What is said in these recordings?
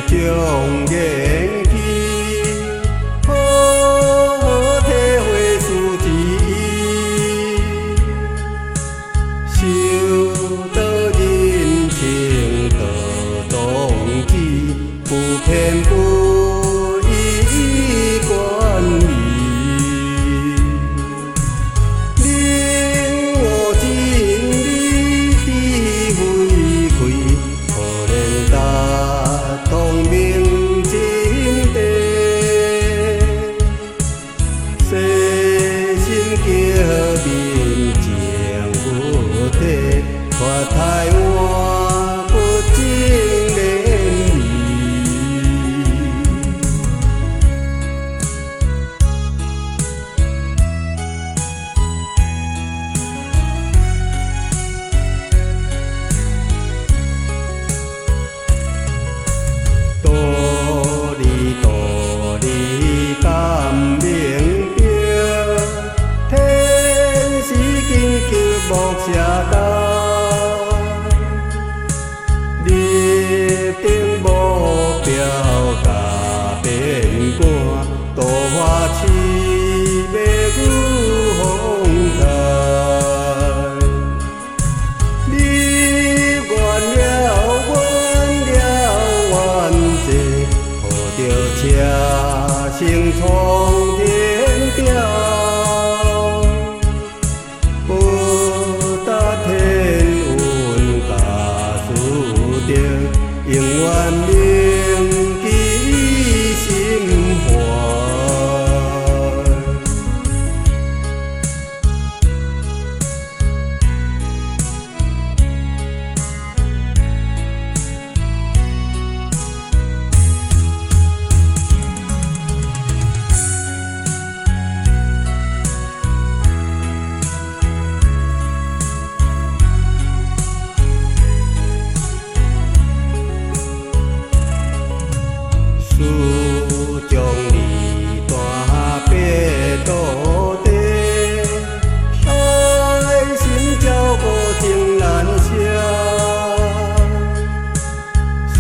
将元气，好好体会事情，受到人情到动机，不偏不倚管理。令我真理智慧开，可能达通明真谛，细心叫民情不体，看台湾不正联理。道理敢明着，天时紧求木车担，立定目标甲变卦，多花痴要有风台。你愿了，阮了愿者，抱着车声冲天条，不达天运甲输着，永远铭记心怀。事将你大白土地，爱心照顾情难舍，事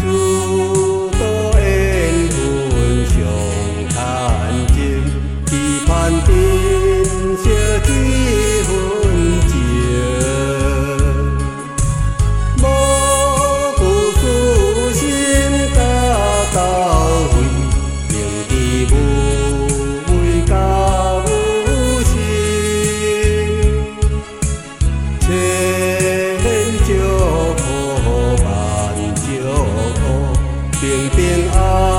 多缘分上牵情，期盼珍惜几分情。无负私心甲交费，铭记无畏甲无心，千祝福万祝福，平平安。